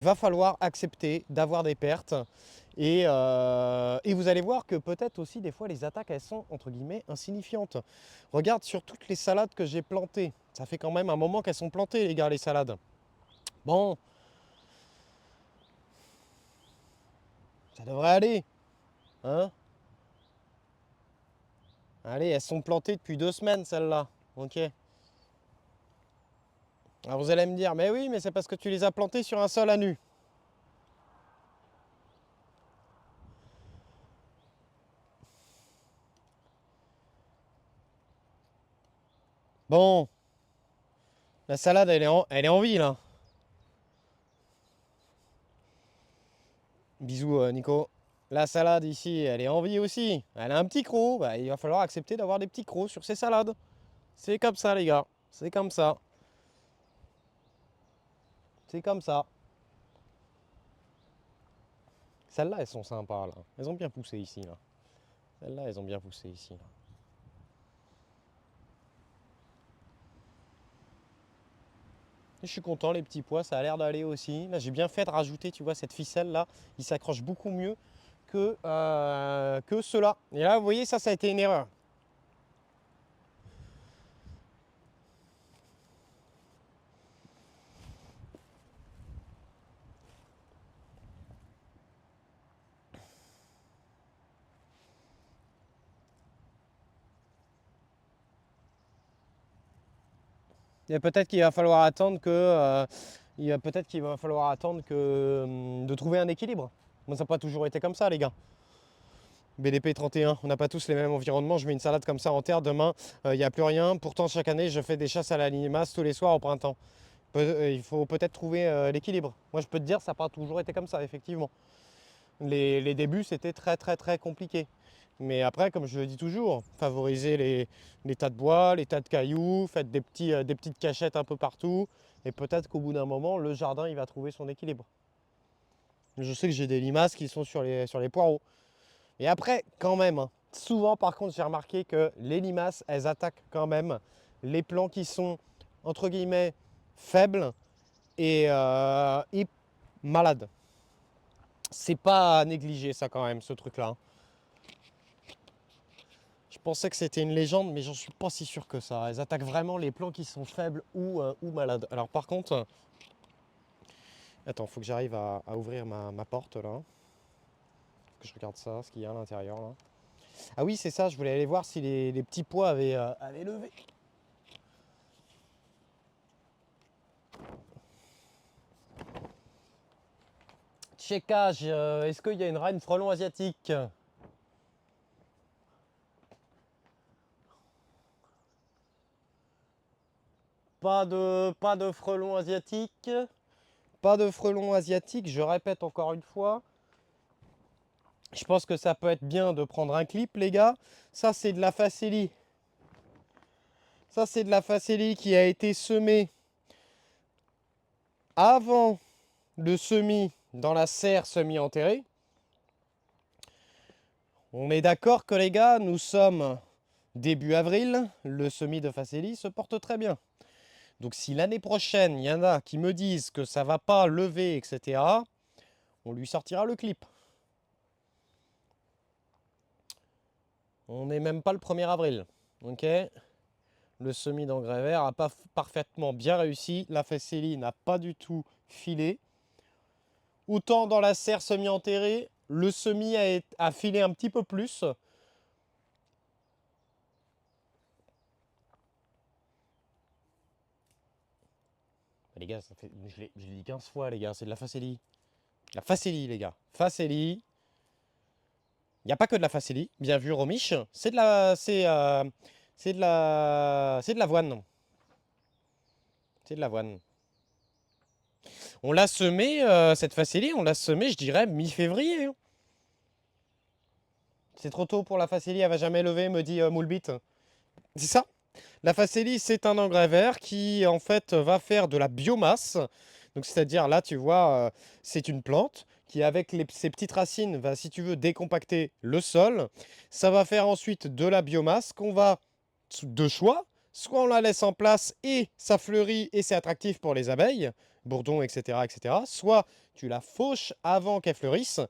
Il va falloir accepter d'avoir des pertes. Et vous allez voir que peut-être aussi des fois les attaques elles sont entre guillemets insignifiantes. Regarde sur toutes les salades que j'ai plantées. Ça fait quand même un moment qu'elles sont plantées les gars les salades. Bon, ça devrait aller. Hein? Allez, elles sont plantées depuis 2 semaines celles-là. Ok. Alors vous allez me dire, mais oui, mais c'est parce que tu les as plantées sur un sol à nu. Bon, la salade elle est en vie là. Bisous Nico. La salade ici, elle est en vie aussi. Elle a un petit croc. Bah, il va falloir accepter d'avoir des petits crocs sur ses salades. C'est comme ça les gars. C'est comme ça. C'est comme ça. Celles-là, elles sont sympas là. Elles ont bien poussé ici là. Celles-là, elles ont bien poussé ici là. Je suis content, les petits pois, ça a l'air d'aller aussi. Là, j'ai bien fait de rajouter, tu vois, cette ficelle là. Il s'accroche beaucoup mieux que ceux-là. Et là, vous voyez, ça a été une erreur. Et peut-être qu'il va falloir attendre de trouver un équilibre. Moi, ça n'a pas toujours été comme ça, les gars. BDP 31, on n'a pas tous les mêmes environnements. Je mets une salade comme ça en terre demain, il n'y a plus rien. Pourtant, chaque année, je fais des chasses à la limace tous les soirs au printemps. Il faut peut-être trouver l'équilibre. Moi, je peux te dire, ça n'a pas toujours été comme ça, effectivement. Les débuts, c'était très, très, très compliqué. Mais après, comme je le dis toujours, favorisez les tas de bois, les tas de cailloux, faites des petites cachettes un peu partout. Et peut-être qu'au bout d'un moment, le jardin, il va trouver son équilibre. Je sais que j'ai des limaces qui sont sur les poireaux. Et après, quand même, hein, souvent par contre, j'ai remarqué que les limaces, elles attaquent quand même les plants qui sont, entre guillemets, faibles et malades. C'est pas à négliger ça quand même, ce truc-là, hein. Je pensais que c'était une légende, mais j'en suis pas si sûr que ça. Elles attaquent vraiment les plants qui sont faibles ou malades. Alors par contre, attends, faut que j'arrive à ouvrir ma porte là. Que je regarde ça, ce qu'il y a à l'intérieur là. Ah oui, c'est ça, je voulais aller voir si les petits pois avaient levé. Checkage, est-ce qu'il y a une reine frelon asiatique? Pas de frelon asiatique. Pas de frelon asiatique, je répète encore une fois. Je pense que ça peut être bien de prendre un clip, les gars. Ça, c'est de la facélie. Ça, c'est de la facélie qui a été semée avant le semis dans la serre semi-enterrée. On est d'accord que les gars, nous sommes début avril. Le semis de facélie se porte très bien. Donc si l'année prochaine, il y en a qui me disent que ça va pas lever, etc., on lui sortira le clip. On n'est même pas le 1er avril. Ok. Le semis d'engrais vert n'a pas parfaitement bien réussi. La facélie n'a pas du tout filé. Autant dans la serre semi-enterrée, le semis a filé un petit peu plus. Les gars, je l'ai dit 15 fois, les gars, c'est de la facélie. La facélie, les gars. Facélie. Il n'y a pas que de la facélie. Bien vu, Romiche. C'est de la. C'est de l'avoine. C'est de l'avoine. On l'a semé, cette facélie, on l'a semé, je dirais, mi-février, hein. C'est trop tôt pour la facélie, elle va jamais lever, me dit Moulbit. C'est ça. La facélie, c'est un engrais vert qui, en fait, va faire de la biomasse. Donc, c'est-à-dire, là, tu vois, c'est une plante qui, avec ses petites racines, va, si tu veux, décompacter le sol. Ça va faire ensuite de la biomasse qu'on va, de choix, soit on la laisse en place et ça fleurit et c'est attractif pour les abeilles. bourdon, etc., etc. Soit tu la fauches avant qu'elle fleurisse,